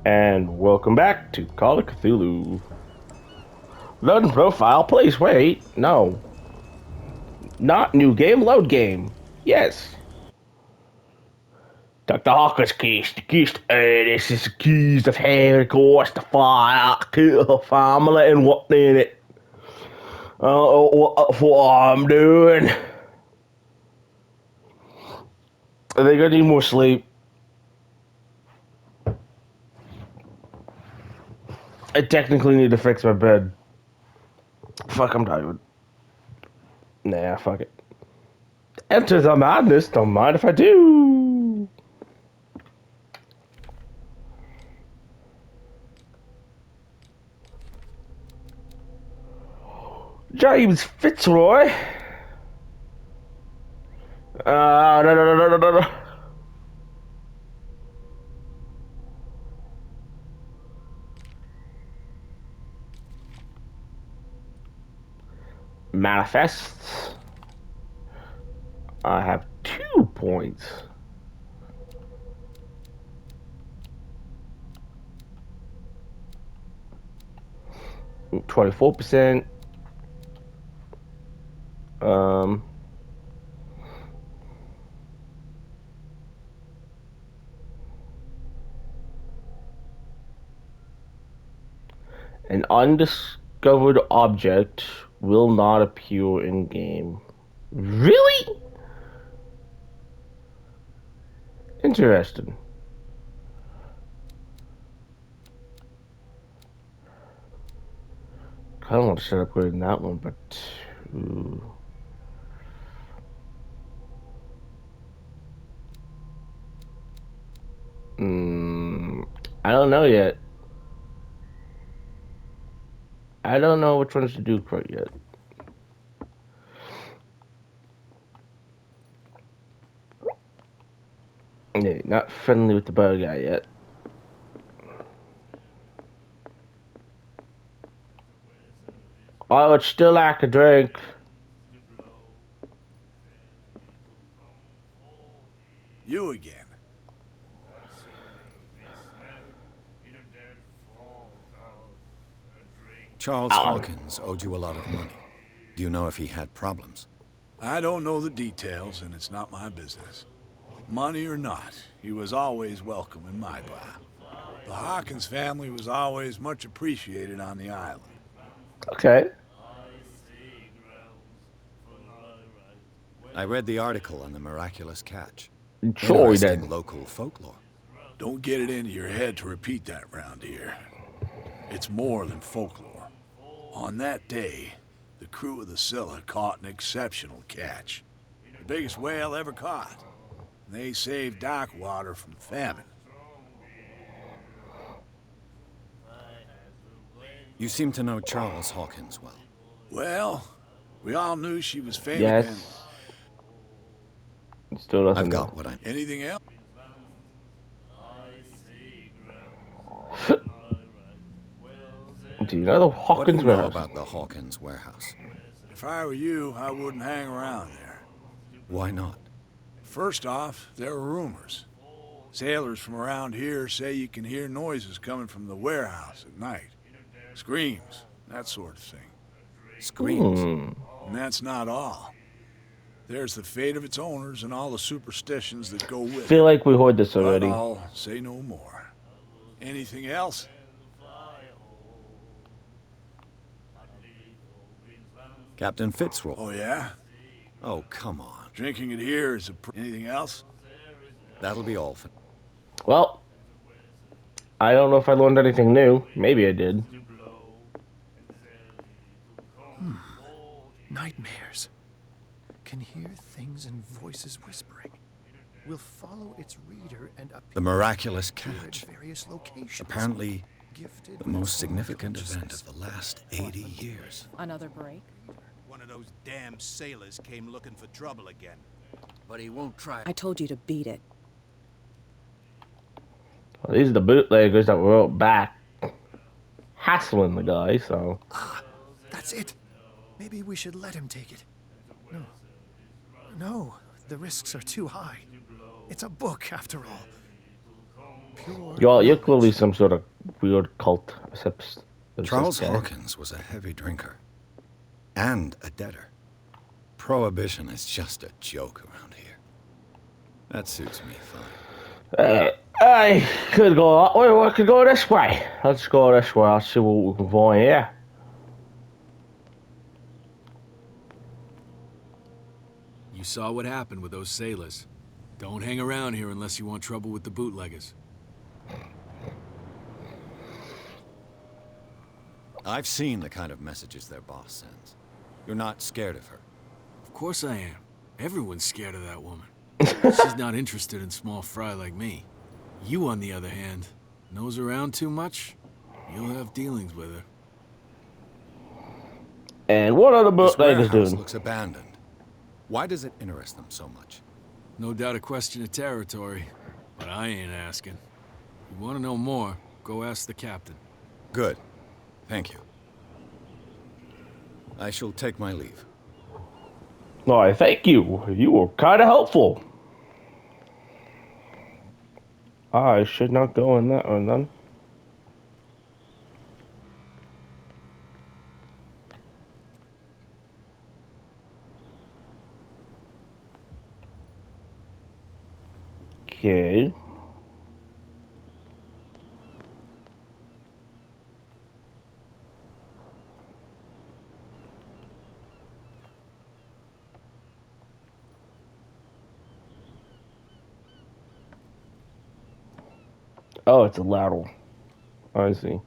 And welcome back to Call of Cthulhu. Loading profile, please wait. No. Not new game, load game. Yes. Dr. Hawkins keys. This is the keys of heaven, of course, the fire, kill the family, and what in it. What I'm doing. I think I need more sleep. I technically need to fix my bed. Fuck, I'm tired. Nah, fuck it. Enter the madness, don't mind if I do. James Fitzroy. No. Manifests. I have 2 points. – 24%. An undiscovered object will not appear in game. Really? Interesting. I don't want to start upgrading that one, but I don't know yet. I don't know which ones to do quite yet. Yeah, not friendly with the bird guy yet. I would still like a drink. You again. Charles Hawkins owed you a lot of money. Do you know if he had problems? I don't know the details, and it's not my business. Money or not, he was always welcome in my bar. The Hawkins family was always much appreciated on the island. Okay. I read the article on the miraculous catch. Sure, he Interesting did. local folklore. Don't get it into your head to repeat that round here. It's more than folklore. On that day, the crew of the Scylla caught an exceptional catch. The biggest whale ever caught. They saved dock water from famine. You seem to know Charles Hawkins well. Well, we all knew she was famous. Yes. Still doesn't I've know. got what I need. Anything else? Do you know the What do Hawkins you know warehouse? about the Hawkins warehouse? If I were you, I wouldn't hang around there. Why not? First off, there are rumors. Sailors from around here say you can hear noises coming from the warehouse at night. Screams, that sort of thing. Screams. And that's not all. There's the fate of its owners and all the superstitions that go with Feel it. like we heard this But already. I'll say no more. Anything else? Captain Fitzroy. Oh, yeah? Oh, come on. Drinking it here is anything else? That'll be all for... Well, I don't know if I learned anything new. Maybe I did. Nightmares. Can hear things and voices whispering. We'll follow its reader and appear The miraculous at catch. various locations. Apparently, Gifted the with most full significant event consciousness. of the last 80 years. Another break? One of those damn sailors came looking for trouble again. But he won't try. I told you to beat it. Well, these are the bootleggers that were out back hassling the guy, so. That's it. Maybe we should let him take it. No. No, the risks are too high. It's a book, after all. pure You're clearly knowledge. some sort of weird cult. Except there's Charles this guy. Hawkins was a heavy drinker and a debtor. Prohibition is just a joke around here. That suits me fine. I could go that way, or I could go this way. Let's go this way. I'll see what we can find here. You saw what happened with those sailors. Don't hang around here unless you want trouble with the bootleggers. I've seen the kind of messages their boss sends. You're not scared of her. Of course I am. Everyone's scared of that woman. She's not interested in small fry like me. You, on the other hand, nose around too much, you'll have dealings with her. And what are the This bootleggers warehouse doing? looks abandoned. Why does it interest them so much? No doubt a question of territory, but I ain't asking. You want to know more, go ask the captain. Good. Thank you. I shall take my leave. No, thank you. You were kind of helpful. I should not go in that one then. Okay. Oh, it's a lateral. I see.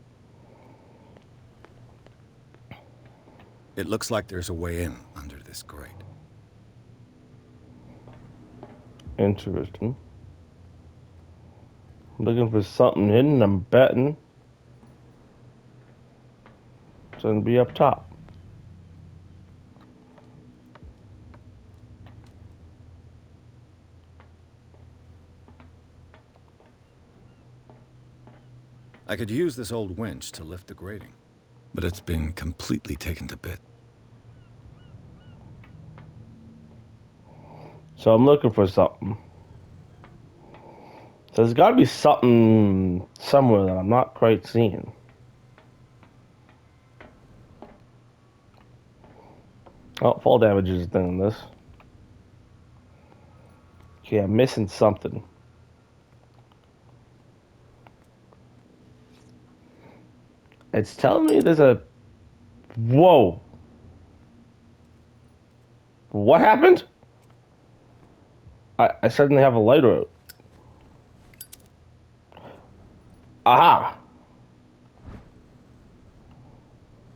It looks like there's a way in under this grate. Interesting. Looking for something hidden, I'm betting. It's gonna be up top. I could use this old winch to lift the grating, but it's been completely taken to bits. So I'm looking for something. So there's gotta be something somewhere that I'm not quite seeing. Oh, fall damage is a thing in this. Okay, I'm missing something. It's telling me there's a... Whoa! What happened? I suddenly have a lighter out. Aha!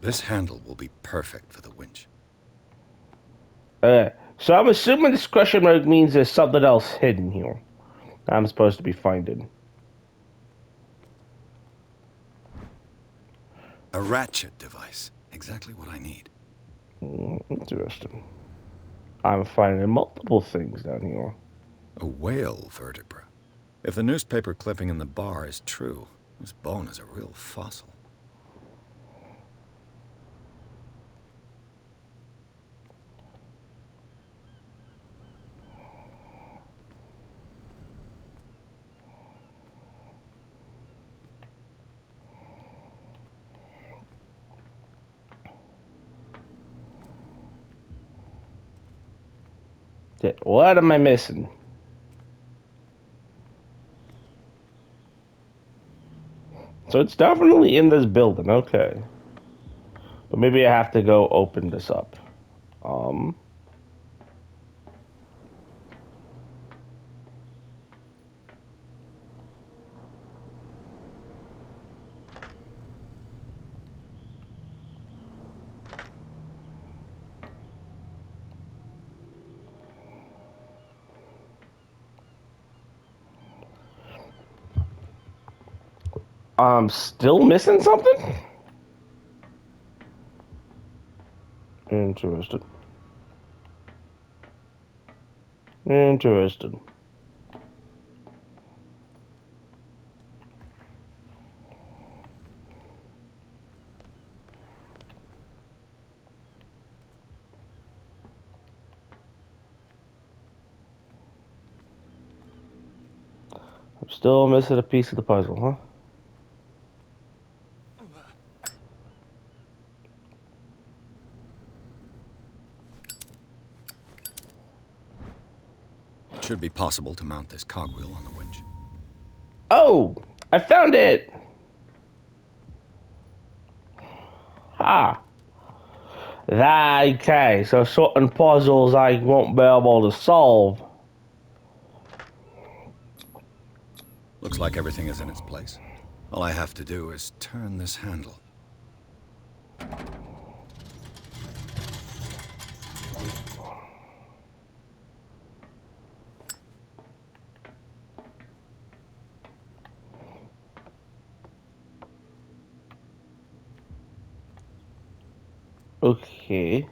This handle will be perfect for the winch. So I'm assuming this question mark means there's something else hidden here. I'm supposed to be finding. A ratchet device. Exactly what I need. Interesting. I'm finding multiple things down here. A whale vertebra. If the newspaper clipping in the bar is true, this bone is a real fossil. What am I missing? So it's definitely in this building, okay. But maybe I have to go open this up. I'm still missing something? Interesting. Interesting. I'm Still missing a piece of the puzzle, huh? It should be possible to mount this cogwheel on the winch. Oh! I found it! Ah. Okay, so certain puzzles I won't be able to solve. Looks like everything is in its place. All I have to do is turn this handle. Okay.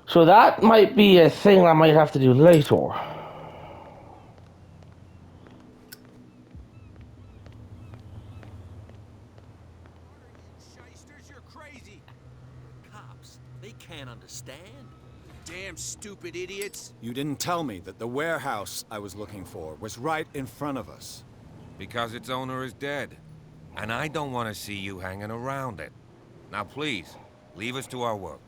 So that might be a thing I might have to do later. Shysters, you're crazy. Cops, they can't understand. Damn stupid idiots. You didn't tell me that the warehouse I was looking for was right in front of us. Because its owner is dead. And I don't want to see you hanging around it. Now please, leave us to our work.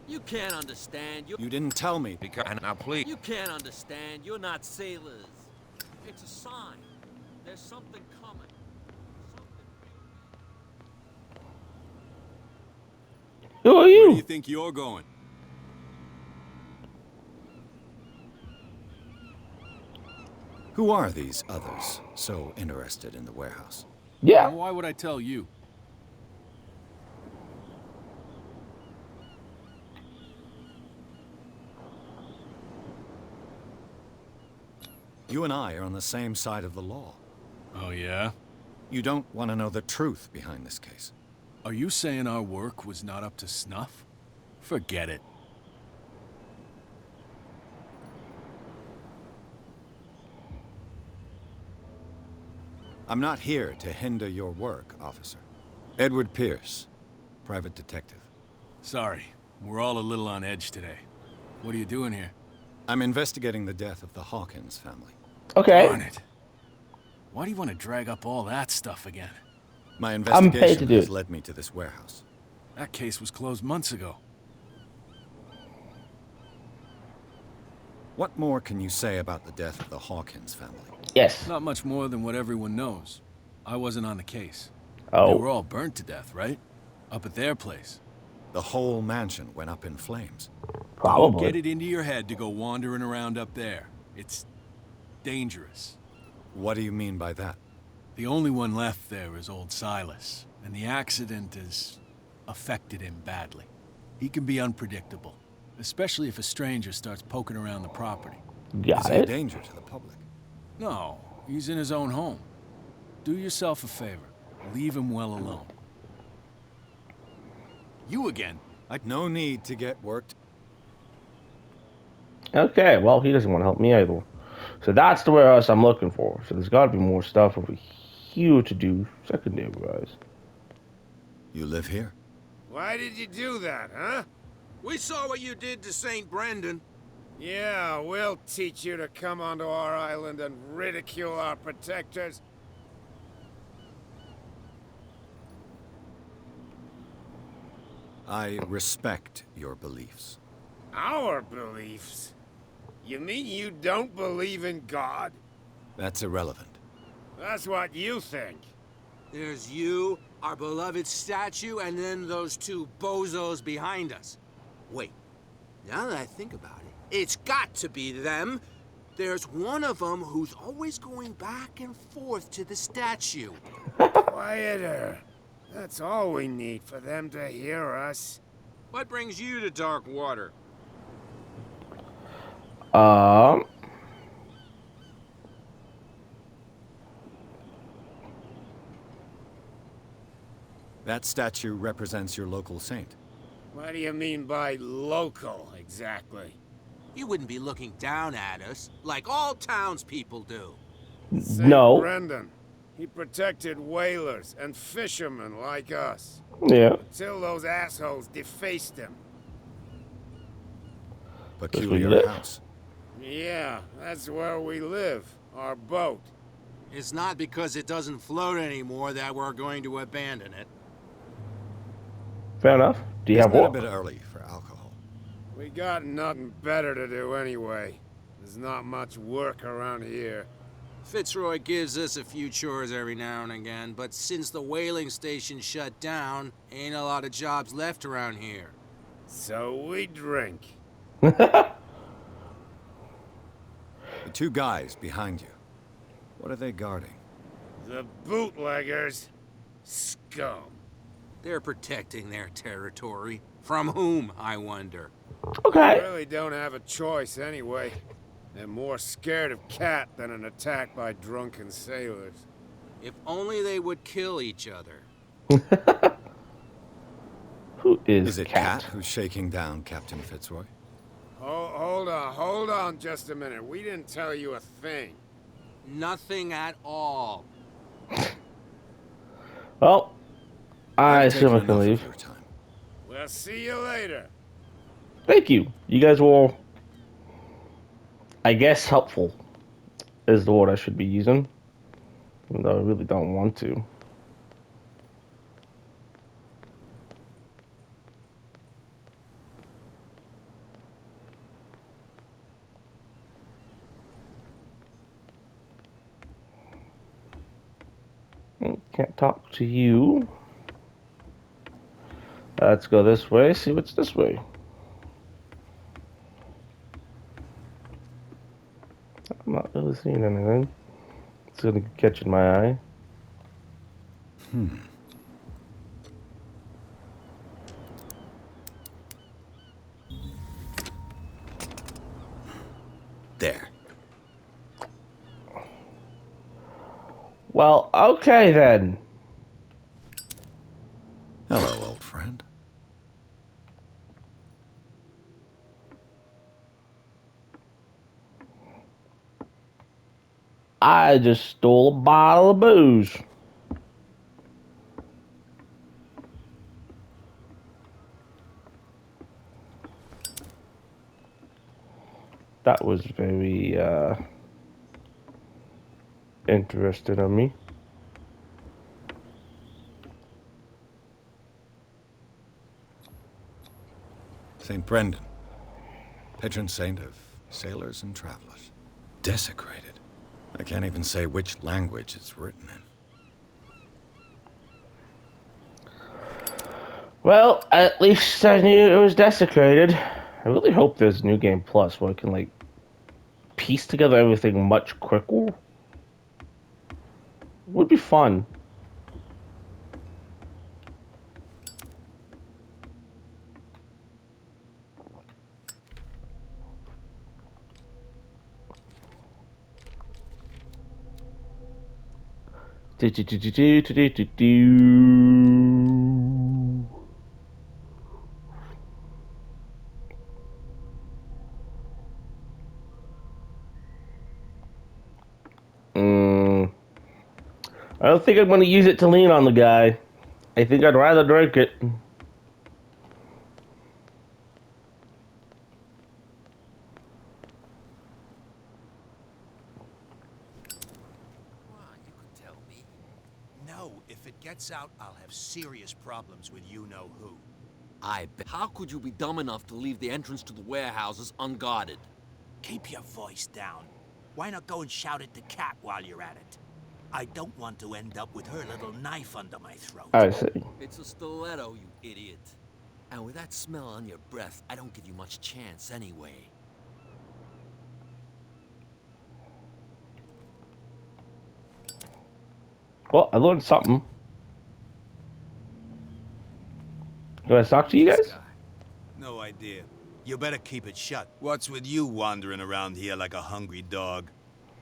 You can't understand. You didn't tell me. Now please. You can't understand. You're not sailors. It's a sign. There's something coming. Who are Where do you? you think you're going? Who are these others so interested in the warehouse? Yeah. Why would I tell you? You and I are on the same side of the law. Oh, yeah? You don't want to know the truth behind this case. Are you saying our work was not up to snuff? Forget it. I'm not here to hinder your work, officer. Edward Pierce, private detective. Sorry, we're all a little on edge today. What are you doing here? I'm investigating the death of the Hawkins family. Okay. Darn it. Why do you want to drag up all that stuff again? My paid to investigation do has it. led me to this warehouse. That case was closed months ago. What more can you say about the death of the Hawkins family? Yes. Not much more than what everyone knows. I wasn't on the case. They Oh. were all burnt to death, right? Up at their place. The whole mansion went up in flames. Don't Probably. get it into your head to go wandering around up there. It's dangerous. What do you mean by that? The only one left there is old Silas, and the accident has affected him badly. He can be unpredictable, especially if a stranger starts poking around the property. Got Is he a it. danger to the public? No, he's in his own home. Do yourself a favor. Leave him well alone. You again? No need to get worked. Okay, well, he doesn't want to help me either. So that's the warehouse I'm looking for. So there's got to be more stuff over here to do. Secondary guys. You live here? Why did you do that, huh? We saw what you did to St. Brendan. Yeah, we'll teach you to come onto our island and ridicule our protectors. I respect your beliefs. Our beliefs? You mean you don't believe in God? That's irrelevant. That's what you think. There's you, our beloved statue, and then those two bozos behind us. Wait, now that I think about it, it's got to be them. There's one of them who's always going back and forth to the statue. Quieter. That's all we need for them to hear us. What brings you to dark water? That statue represents your local saint. What do you mean by local, exactly? You wouldn't be looking down at us, like all townspeople do. St. No. Brendan. He protected whalers and fishermen like us. Yeah. Till those assholes defaced him. Peculiar live. house. Yeah, that's where we live. Our boat. It's not because it doesn't float anymore that we're going to abandon it. Fair enough. Do you Isn't have it a what? bit early for alcohol? We got nothing better to do anyway. There's not much work around here. Fitzroy gives us a few chores every now and again, but since the whaling station shut down, ain't a lot of jobs left around here. So we drink. The two guys behind you. What are they guarding? The bootleggers. Scum. They're protecting their territory. From whom, I wonder? Okay. Really don't have a choice anyway. They're more scared of Cat than an attack by drunken sailors. If only they would kill each other. Who is Is it Cat? Cat who's shaking down Captain Fitzroy? Hold on just a minute. We didn't tell you a thing. Nothing at all. Well, I I've assume I taken can enough leave. of your time. We'll see you later. Thank you. You guys will, I guess, helpful is the word I should be using. Even though I really don't want to. Can't talk to you. Let's go this way, see what's this way. I'm not really seeing anything. It's gonna be catching my eye. There. Well, okay then. Hello, old friend. I just stole a bottle of booze. That was very interesting of me. St. Brendan, patron saint of sailors and travelers. Desecrated. I can't even say which language it's written in. Well, at least I knew it was desecrated. I really hope there's New Game Plus where I can, like, piece together everything much quicker. Would be fun. Do, do, do, do, do, do, do, do. I don't think I'm going to use it to lean on the guy. I think I'd rather drink it. No, if it gets out, I'll have serious problems with you-know-who. I bet. How could you be dumb enough to leave the entrance to the warehouses unguarded? Keep your voice down. Why not go and shout at the cat while you're at it? I don't want to end up with her little knife under my throat. I see. It's a stiletto, you idiot. And with that smell on your breath, I don't give you much chance anyway. Well, I learned something. Do I talk to you guys? No idea. You better keep it shut. What's with you wandering around here like a hungry dog?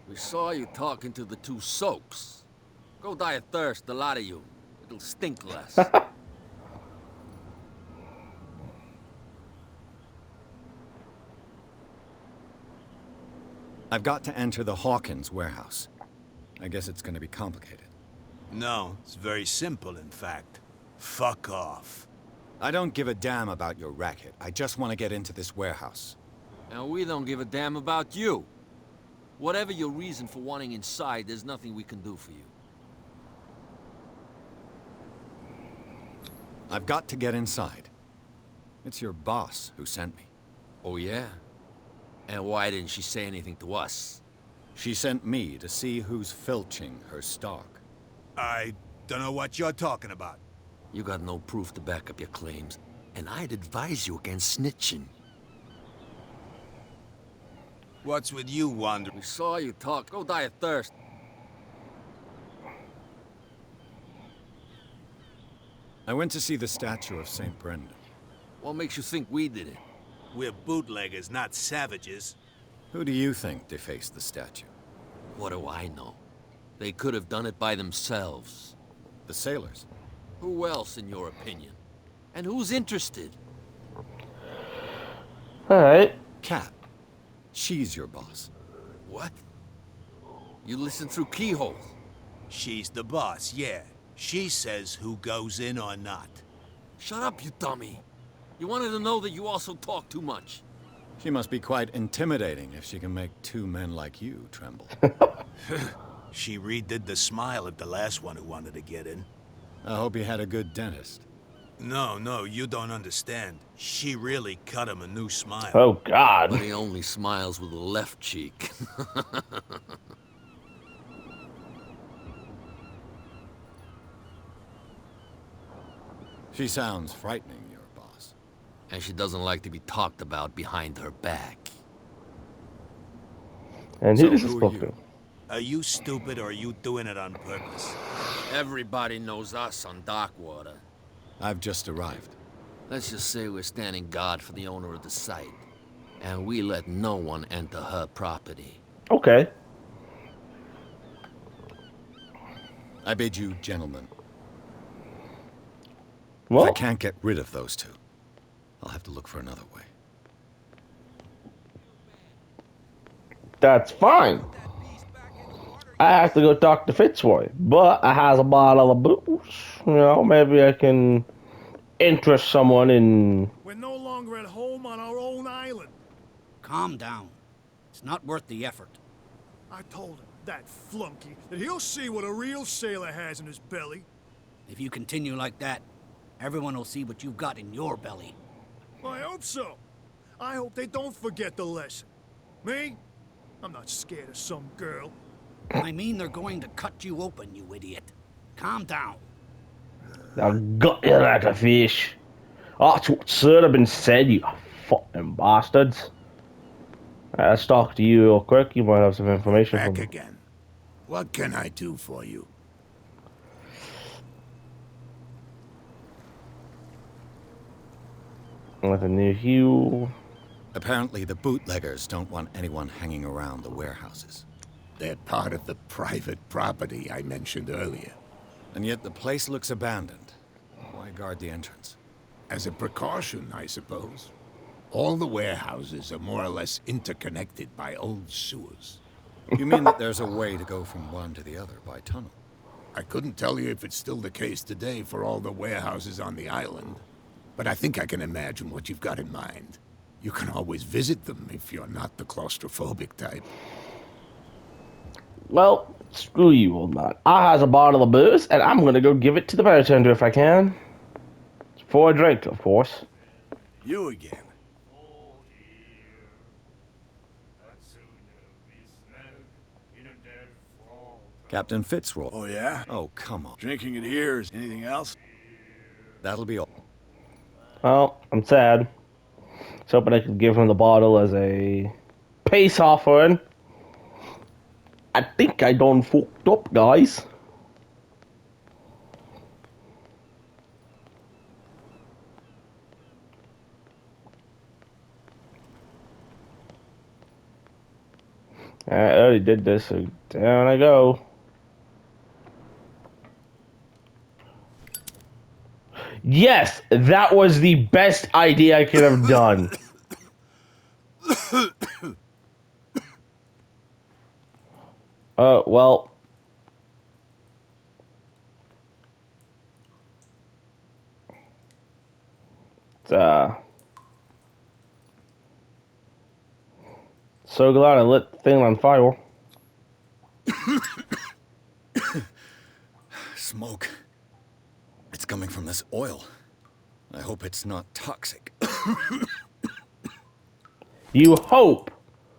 We saw you talking to the two soaks. Go die of thirst, the lot of you. It'll stink less. I've got to enter the Hawkins warehouse. I guess it's going to be complicated. No, it's very simple, in fact. Fuck off. I don't give a damn about your racket. I just want to get into this warehouse. And we don't give a damn about you. Whatever your reason for wanting inside, there's nothing we can do for you. I've got to get inside. It's your boss who sent me. Oh, yeah? And why didn't she say anything to us? She sent me to see who's filching her stock. I don't know what you're talking about. You got no proof to back up your claims, and I'd advise you against snitching. What's with you, Wander? We saw you talk. Go die of thirst. I went to see the statue of St. Brendan. What makes you think we did it? We're bootleggers, not savages. Who do you think defaced the statue? What do I know? They could have done it by themselves. The sailors. Who else, in your opinion? And who's interested? Alright. Cat. She's your boss. What? You listen through keyholes. She's the boss, yeah. She says who goes in or not. Shut up, you dummy. You wanted to know that you also talk too much. She must be quite intimidating if she can make two men like you tremble. She redid the smile at the last one who wanted to get in. I hope you had a good dentist. No, you don't understand. She really cut him a new smile. Oh, God. But he only smiles with the left cheek. She sounds frightening, your boss. And she doesn't like to be talked about behind her back. And So who is this who are supposed you? to? Are you stupid or are you doing it on purpose? Everybody knows us on Darkwater. I've just arrived. Let's just say we're standing guard for the owner of the site. And we let no one enter her property. Okay. I bid you, gentlemen. Well, If I can't get rid of those two, I'll have to look for another way. that's fine. I have to go talk to Fitzroy, but I has a bottle of booze. You know, maybe I can interest someone in. We're no longer at home on our own island. Calm down. It's not worth the effort. I told him, that flunky, that he'll see what a real sailor has in his belly. If you continue like that, everyone will see what you've got in your belly. I hope so. I hope they don't forget the lesson. Me? I'm not scared of some girl. I mean they're going to cut you open, you idiot. Calm down. I got you like a fish. That's what should have been said, you fucking bastards. Let's talk to you real quick. You might have some information for Back me. again. What can I do for you? Nothing near you. Apparently, the bootleggers don't want anyone hanging around the warehouses. They're part of the private property I mentioned earlier. And yet the place looks abandoned. Why guard the entrance? As a precaution, I suppose. All the warehouses are more or less interconnected by old sewers. You mean that there's a way to go from one to the other by tunnel? I couldn't tell you if it's still the case today for all the warehouses on the island, but I think I can imagine what you've got in mind. You can always visit them if you're not the claustrophobic type. Well, screw you, old man. I has a bottle of booze, and I'm gonna go give it to the bartender if I can. For a drink, of course. You again. Captain Fitzroy. Oh, yeah? Oh, come on. Drinking it here is anything else? That'll be all. Well, I'm sad. I was hoping I could give him the bottle as a peace offering. I think I done fucked up, guys. I already did this, so down I go. Yes, that was the best idea I could have done. Well. So glad I lit the thing on fire. Smoke. It's coming from this oil. I hope it's not toxic. You hope.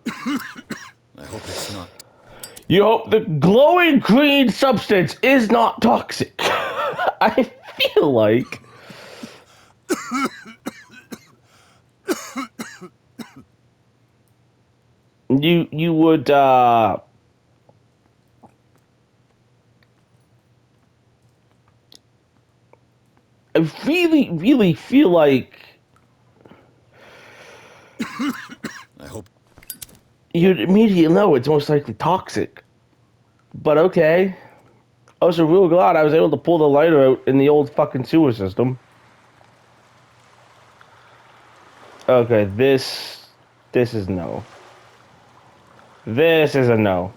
I hope it's not. You hope the glowing green substance is not toxic. I feel like you would I really feel like I hope. you'd immediately know it's most likely toxic. But okay. I was real glad I was able to pull the lighter out in the old fucking sewer system. Okay, this is no. This is a no.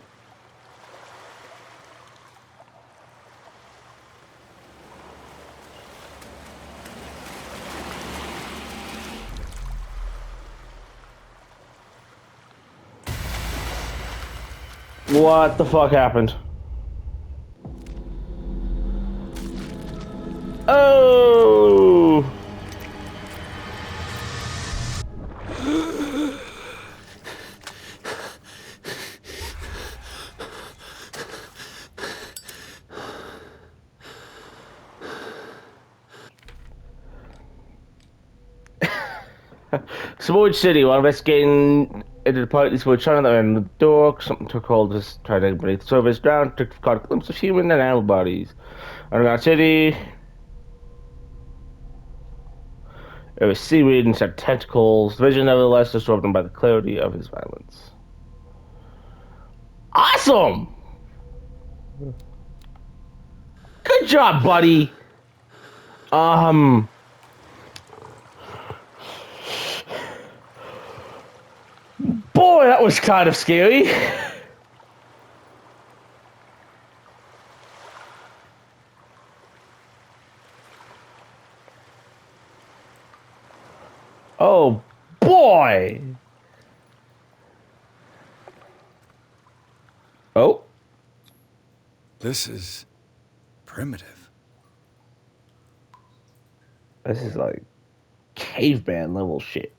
What the fuck happened? Oh! Samoyed City, while investigating into the parties were trying to enter the door, something took hold of us, tried to break the surface down, caught a glimpse of human and animal bodies. Underground City, there was seaweed and said tentacles. Vision nevertheless disturbed him by the clarity of his violence. Awesome! Good job, buddy! Boy, that was kind of scary. Oh, boy! Oh. This is primitive. This is like caveman level shit.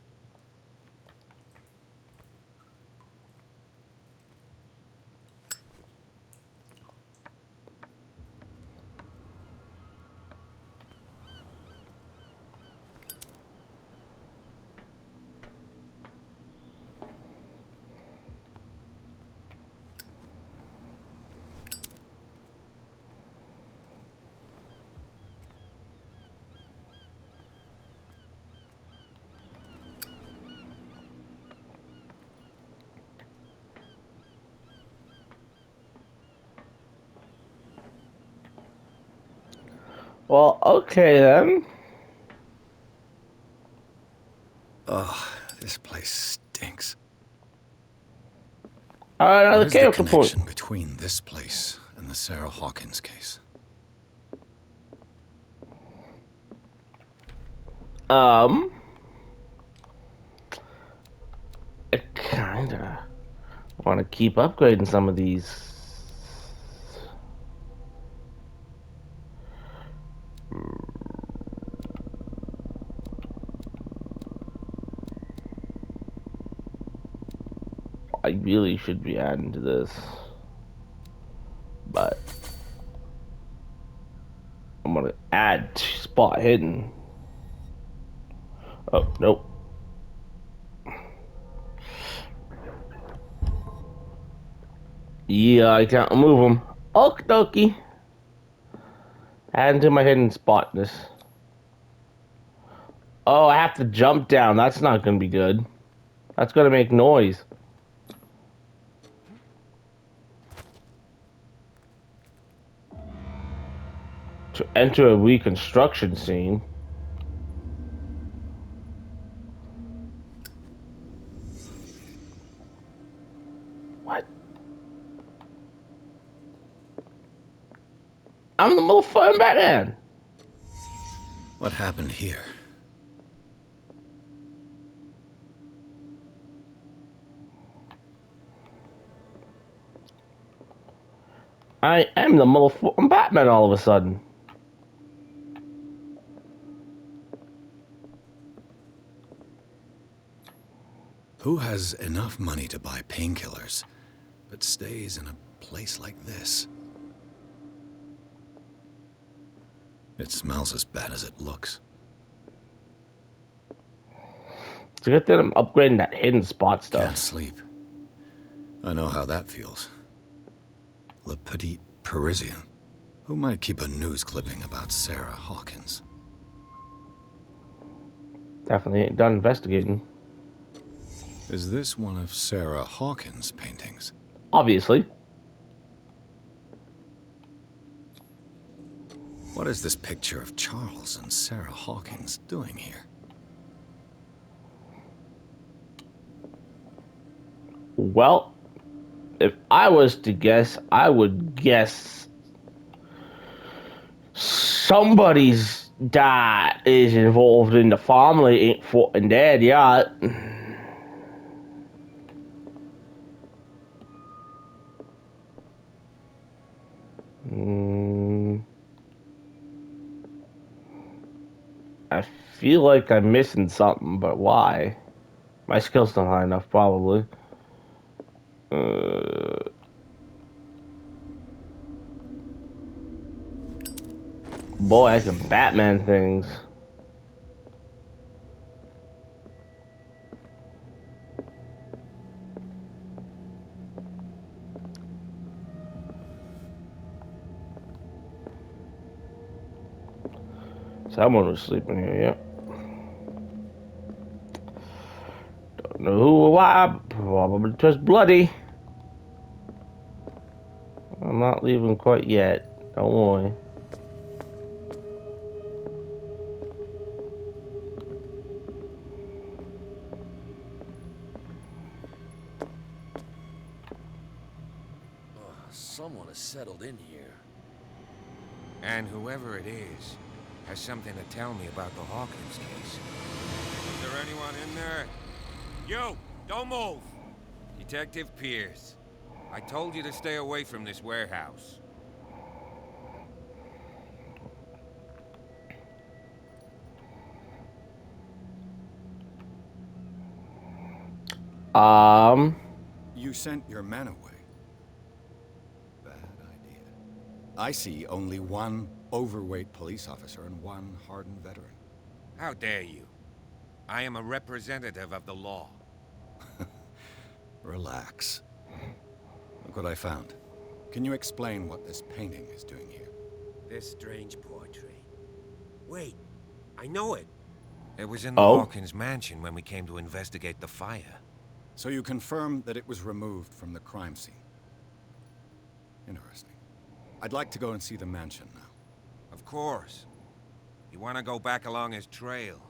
Well, okay then. Ugh, this place stinks. Another What is the character point. connection between this place and the Sarah Hawkins case? I kinda want to keep upgrading some of these. I really should be adding to this, but I'm gonna add spot hidden. Oh, nope. Yeah, I can't move them. Okie dokie. Add into my hidden spotness. Oh, I have to jump down. That's not gonna be good. That's gonna make noise. To enter a reconstruction scene. What? I'm the motherfucking Batman. What happened here? I am the motherfucking Batman all of a sudden. Who has enough money to buy painkillers, but stays in a place like this? It smells as bad as it looks. It's a good thing I'm upgrading that hidden spot stuff. Can't sleep. I know how that feels. Le Petit Parisien. Who might keep a news clipping about Sarah Hawkins? Definitely ain't done investigating. Is this one of Sarah Hawkins' paintings? Obviously. What is this picture of Charles and Sarah Hawkins doing here? Well, if I was to guess, I would guess somebody's dad is involved in the family ain't fucking dead yet. I feel like I'm missing something, but why? My skill's not high enough, probably. Boy, I can Batman things. Someone was sleeping here, yep. Don't know who or why, probably just bloody. I'm not leaving quite yet, don't worry. Someone has settled in here. And whoever it is has something to tell me about the Hawkins case. Is there anyone in there? You! Don't move! Detective Pierce. I told you to stay away from this warehouse. You sent your men away. Bad idea. I see only one overweight police officer and one hardened veteran. How dare you? I am a representative of the law. Relax. Look what I found. Can you explain what this painting is doing here? This strange portrait. Wait, I know it. It was in the Hawkins mansion when we came to investigate the fire. So you confirm that it was removed from the crime scene? Interesting. I'd like to go and see the mansion now. Of course. You want to go back along his trail?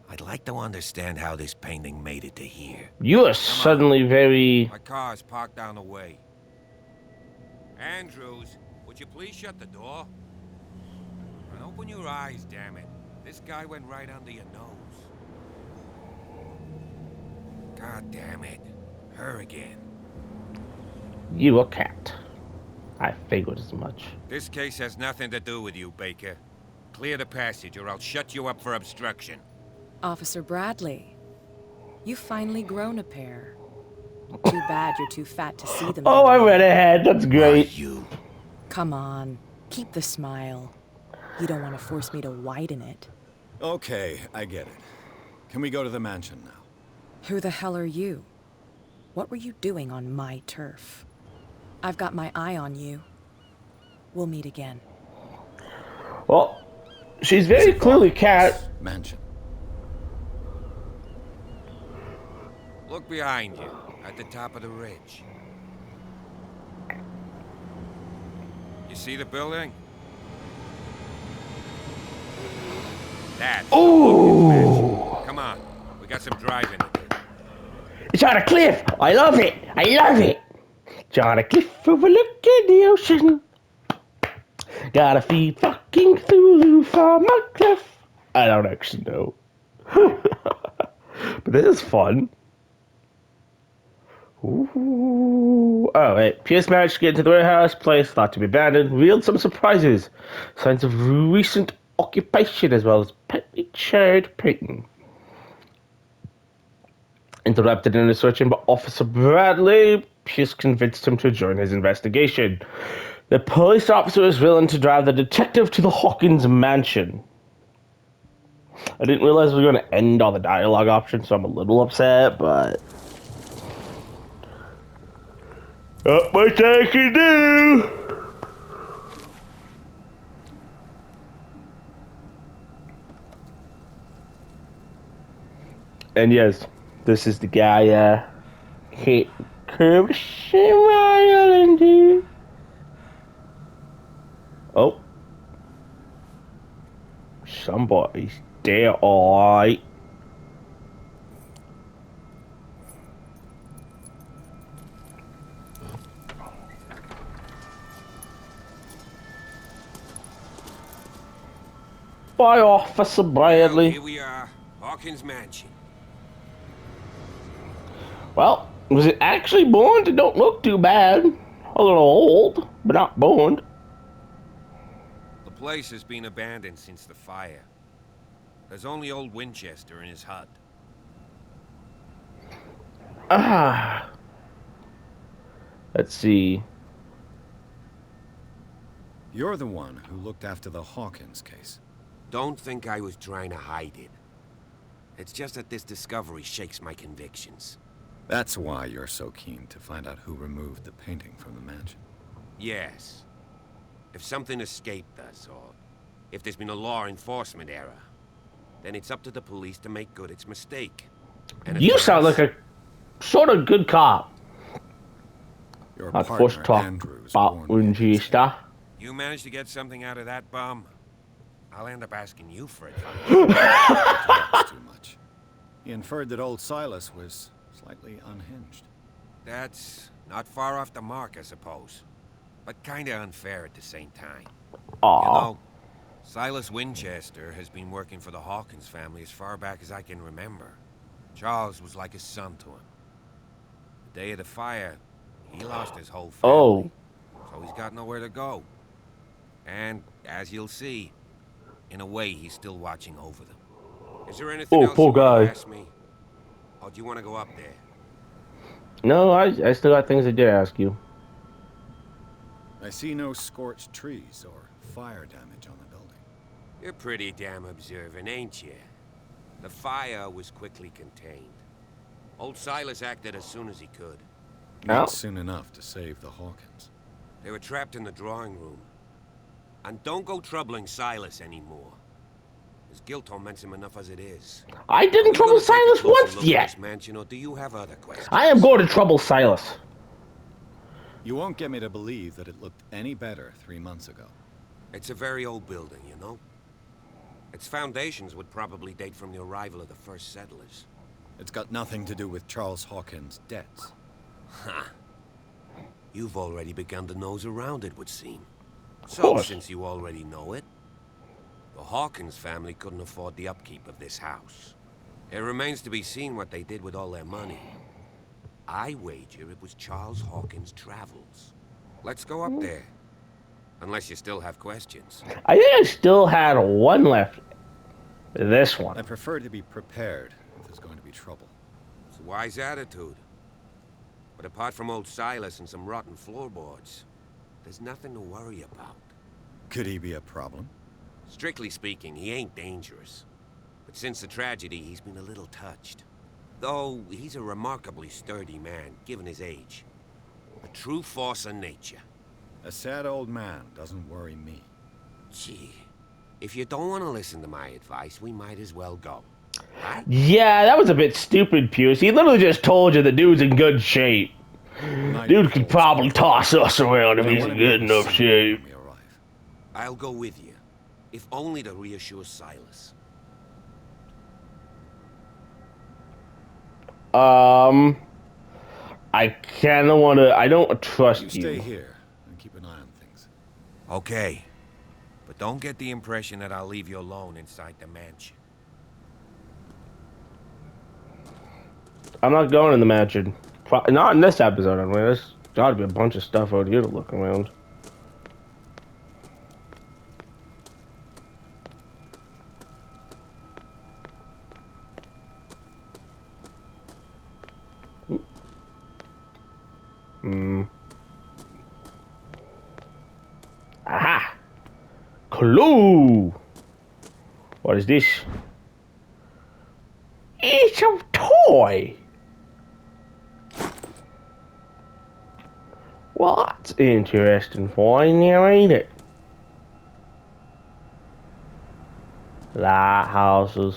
I'd like to understand how this painting made it to here. You are suddenly very... My car's parked down the way. Andrews, would you please shut the door? And open your eyes, damn it. This guy went right under your nose. God damn it. Her again. You a cat. I figured as much. This case has nothing to do with you, Baker. Clear the passage or I'll shut you up for obstruction. Officer Bradley, you've finally grown a pair. Too bad you're too fat to see them. Oh, I read ahead. That's great. You. Come on, keep the smile. You don't want to force me to widen it. Okay, I get it. Can we go to the mansion now? Who the hell are you? What were you doing on my turf? I've got my eye on you. We'll meet again. Well, she's very clearly cat. Mansion. Look behind you, at the top of the ridge. You see the building? That's Ooh! Come on, we got some driving to do. It's on a cliff. I love it. I love it. It's on a cliff overlooking the ocean. Gotta feed fucking Cthulhu from a cliff. I don't actually know. But this is fun. Ooh. Oh, wait. Pierce managed to get into the warehouse place, thought to be abandoned, revealed some surprises. Signs of recent occupation as well as petty charred painting. Interrupted in his searching by Officer Bradley, Pierce convinced him to join his investigation. The police officer was willing to drive the detective to the Hawkins mansion. I didn't realize we were going to end on the dialogue option, so I'm a little upset, but... not much I can do! And yes, this is the guy, hit curved Island, dude. Oh. Somebody's there, alright. Bye, Officer Bradley. Well, here we are, Hawkins Mansion. Well, was it actually burned? It don't look too bad. A little old, but not burned. The place has been abandoned since the fire. There's only old Winchester in his hut. Ah. Let's see. You're the one who looked after the Hawkins case. Don't think I was trying to hide it. It's just that this discovery shakes my convictions. That's why you're so keen to find out who removed the painting from the mansion. Yes. If something escaped us, or if there's been a law enforcement error, then it's up to the police to make good its mistake. And You sound like a sort of good cop. Your Not forced to talk about Winchester. You managed to get something out of that bum? I'll end up asking you for it. Too much. He inferred that old Silas was slightly unhinged. That's not far off the mark, I suppose. But kinda unfair at the same time. Aww. You know, Silas Winchester has been working for the Hawkins family as far back as I can remember. Charles was like a son to him. The day of the fire, he lost his whole family. So he's got nowhere to go. And, as you'll see, in a way, he's still watching over them. Is there anything else poor you want guy. to ask me? Or do you want to go up there? No, I still got things I did ask you. I see no scorched trees or fire damage on the building. You're pretty damn observant, ain't you? The fire was quickly contained. Old Silas acted as soon as he could. Not soon enough to save the Hawkins. They were trapped in the drawing room. And don't go troubling Silas anymore. His guilt torments him enough as it is. I didn't trouble Silas once yet. Mansion, or do you have other questions? I am going to trouble Silas. You won't get me to believe that it looked any better 3 months ago. It's a very old building, you know? Its foundations would probably date from the arrival of the first settlers. It's got nothing to do with Charles Hawkins' debts. Ha! You've already begun to nose around, it would seem. So, since you already know it, the Hawkins family couldn't afford the upkeep of this house. It remains to be seen what they did with all their money. I wager it was Charles Hawkins' travels. Let's go up there. Unless you still have questions. I think I still had one left. This one. I prefer to be prepared if there's going to be trouble. It's a wise attitude. But apart from old Silas and some rotten floorboards, there's nothing to worry about. Could he be a problem? Strictly speaking, he ain't dangerous. But since the tragedy, he's been a little touched. Though, he's a remarkably sturdy man, given his age. A true force of nature. A sad old man doesn't worry me. Gee, if you don't want to listen to my advice, we might as well go. Right? Yeah, that was a bit stupid, Pierce. He literally just told you the dude's in good shape. Dude could probably toss us around if he's in good enough shape. I'll go with you, if only to reassure Silas. I kinda wanna... I don't trust you. Stay here and keep an eye on things. Okay. But don't get the impression that I'll leave you alone inside the mansion. I'm not going in the mansion. Not in this episode. I mean, there's got to be a bunch of stuff out here to look around. Hmm. Aha! Clue! What is this? It's a toy! Well, that's interesting find there, ain't it? Lighthouses.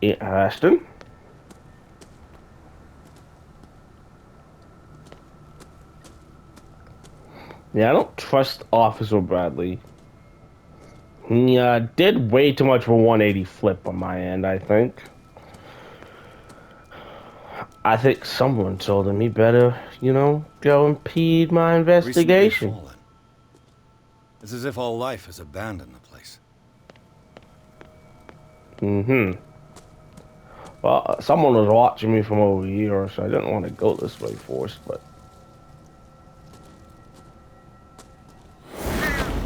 Interesting. Yeah, I don't trust Officer Bradley. He did way too much of a 180 flip on my end, I think. I think someone told him he better, you know, go impede my investigation. Recently fallen. It's as if all life has abandoned the place. Mm-hmm. Well, someone was watching me from over here, so I didn't want to go this way first, but...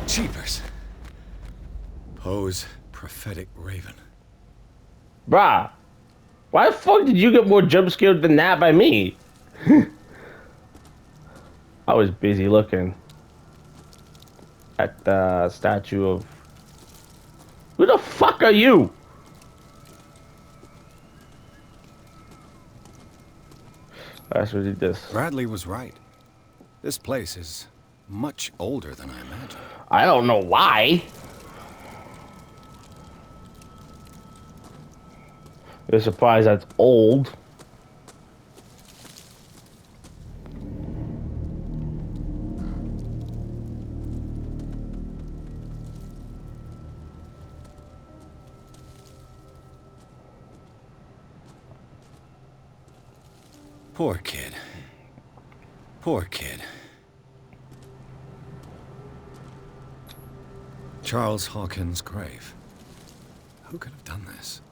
Cheapers. Poe's prophetic raven. Bruh, why the fuck did you get more jump scared than that by me? I was busy looking at the statue of... Who the fuck are you? That's what he did. Bradley was right. This place is much older than I imagined. I don't know why. You're surprised that's old. Poor kid. Poor kid. Charles Hawkins' grave. Who could have done this?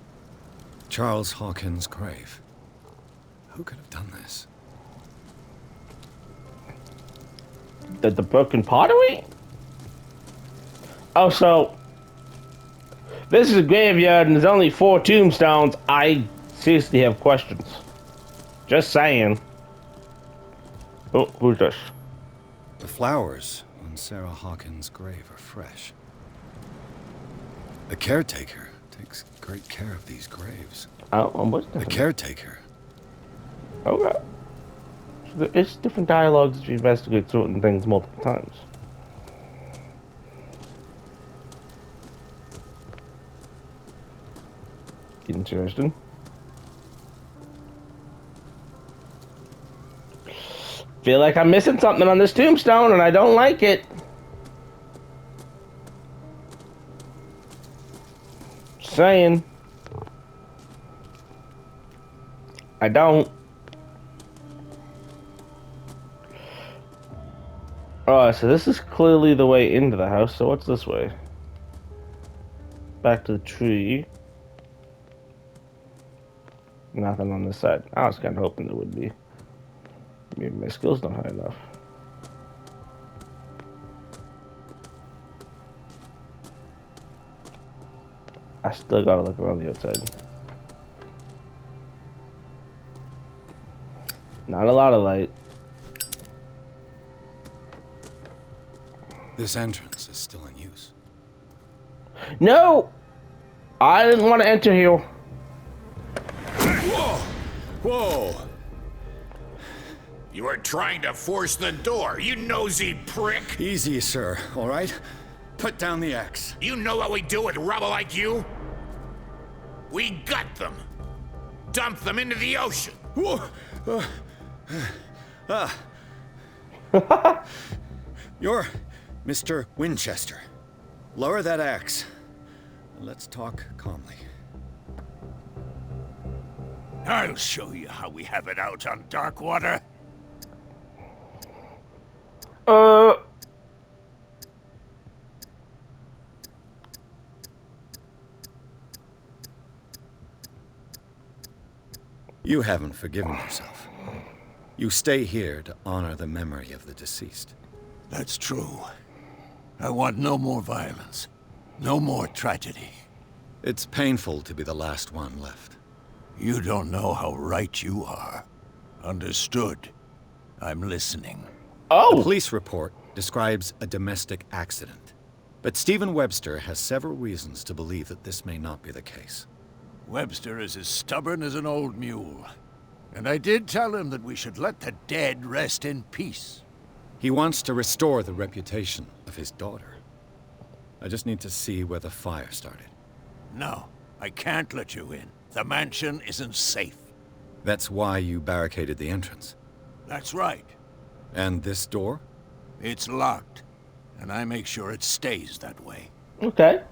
Charles Hawkins' grave. Who could have done this? The broken pottery? Oh, so... This is a graveyard and there's only 4 tombstones. I seriously have questions. Just saying. Oh, who's this? The flowers on Sarah Hawkins' grave are fresh. The caretaker takes great care of these graves. What's the caretaker? Okay. So it's different dialogues as you investigate certain things multiple times. Interesting. Feel like I'm missing something on this tombstone and I don't like it. Saying. I don't. Alright, so this is clearly the way into the house, so what's this way? Back to the tree. Nothing on this side. I was kind of hoping there would be. Maybe my skill's not high enough. I still gotta look around the outside. Not a lot of light. This entrance is still in use. No! I didn't want to enter here. Whoa! Whoa! You were trying to force the door, you nosy prick! Easy, sir, all right? Put down the axe. You know what we do with rubble like you? We gut them. Dump them into the ocean. You're Mr. Winchester. Lower that axe. Let's talk calmly. I'll show you how we have it out on Darkwater. You haven't forgiven yourself. You stay here to honor the memory of the deceased. That's true. I want no more violence. No more tragedy. It's painful to be the last one left. You don't know how right you are. Understood. I'm listening. The police report describes a domestic accident. But Stephen Webster has several reasons to believe that this may not be the case. Webster is as stubborn as an old mule. And I did tell him that we should let the dead rest in peace. He wants to restore the reputation of his daughter. I just need to see where the fire started. No, I can't let you in. The mansion isn't safe. That's why you barricaded the entrance. That's right. And this door? It's locked. And I make sure it stays that way. Okay.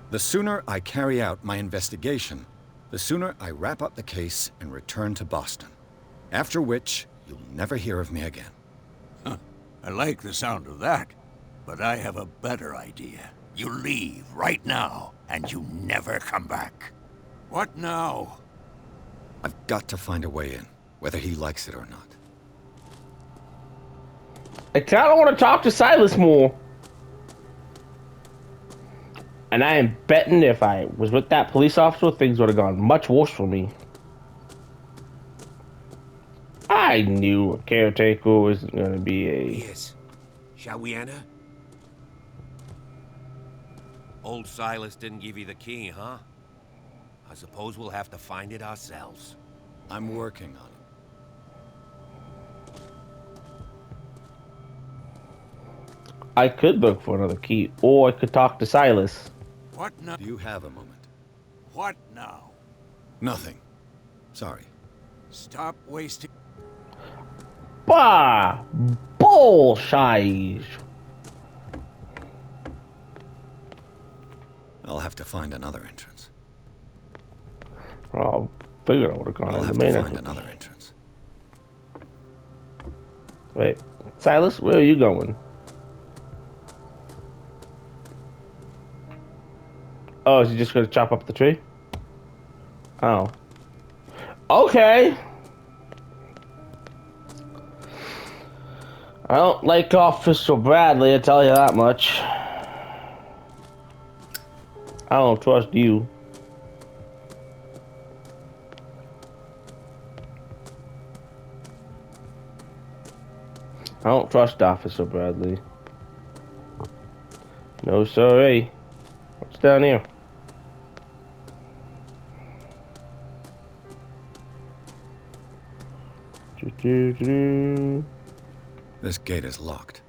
The sooner I carry out my investigation, the sooner I wrap up the case and return to Boston. After which, you'll never hear of me again. I like the sound of that, but I have a better idea. You leave right now, and you never come back. What now? I've got to find a way in, whether he likes it or not. I kind of want to talk to Silas more. And I am betting if I was with that police officer, things would have gone much worse for me. I knew a caretaker was going to be a... Yes. Shall we enter? Old Silas didn't give you the key, huh? I suppose we'll have to find it ourselves. I'm working on it. I could look for another key, or I could talk to Silas. What now? Do you have a moment? What now? Nothing. Sorry. Stop wasting... Bah! Bullshit! I'll have to find another entrance. Oh, figured I would have gone I'll in have the main to find entrance. another entrance. Wait, Silas, where are you going? Oh, is he just gonna chop up the tree? Oh. Okay. I don't like Officer Bradley, I tell you that much. I don't trust you. I don't trust Officer Bradley. No sorry. What's down here? This gate is locked.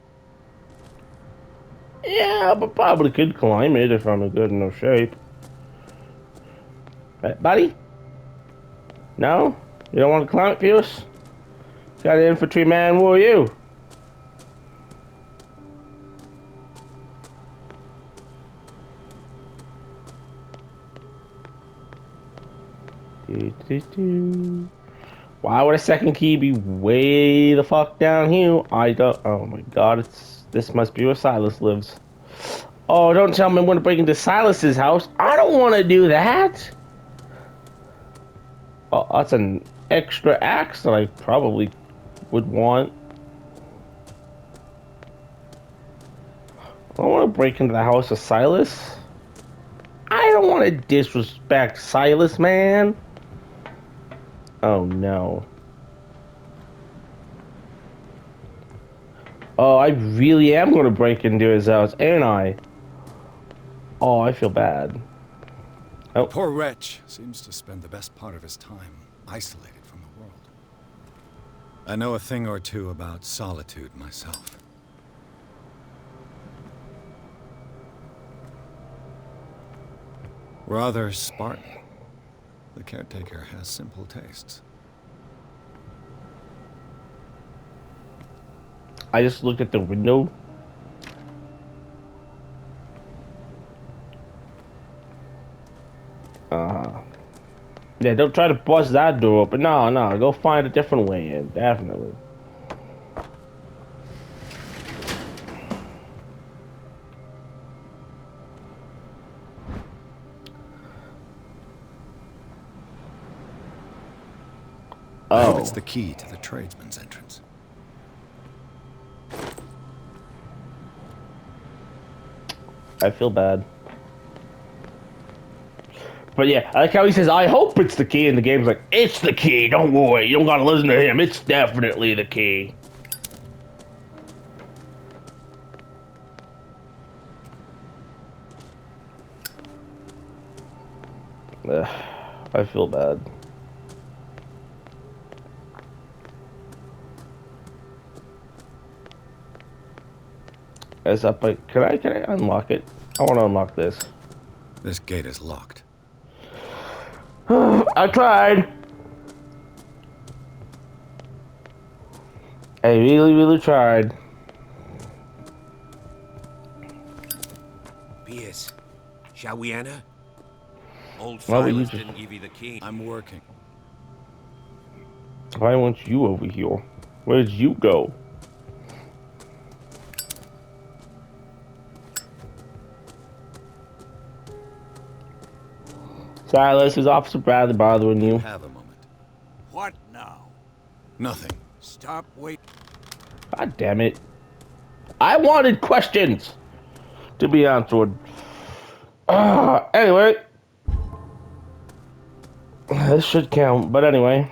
Yeah, but probably could climb it if I'm in good enough shape. Right, buddy? No? You don't want to climb it, Fuse? Got an infantryman, who are you? Why would a second key be way the fuck down here? I don't... Oh my god, this must be where Silas lives. Oh, don't tell me I'm gonna break into Silas's house. I don't want to do that. Oh, that's an extra axe that I probably would want. I don't want to break into the house of Silas. I don't want to disrespect Silas, man. Oh no. Oh, I really am going to break into his house, ain't I? Oh, I feel bad. Oh. The poor wretch seems to spend the best part of his time isolated from the world. I know a thing or two about solitude myself. Rather Spartan. The caretaker has simple tastes. I just looked at the window. Yeah, don't try to bust that door open. No, no, go find a different way in. Definitely. I hope Oh. it's the key to the tradesman's entrance. I feel bad. But yeah, I like how he says, I hope it's the key, and the game's like, it's the key, don't worry, you don't gotta listen to him, it's definitely the key. Ugh, I feel bad. Is that like, can I unlock it? I want to unlock this. This gate is locked. I tried. I really, really tried. Pierce, shall we enter? Old Why would you Silas just... didn't give you the key. I'm working. Why want you over here? Where'd you go? Silas, is Officer Bradley bothering you? Have a moment. What now? Nothing. Stop waiting. God damn it. I wanted questions to be answered. Anyway. This should count, but anyway.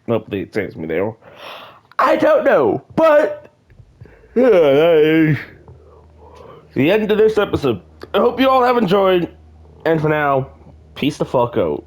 Nope, it saves me there. I don't know, but that is the end of this episode. I hope you all have enjoyed, and for now, peace the fuck out.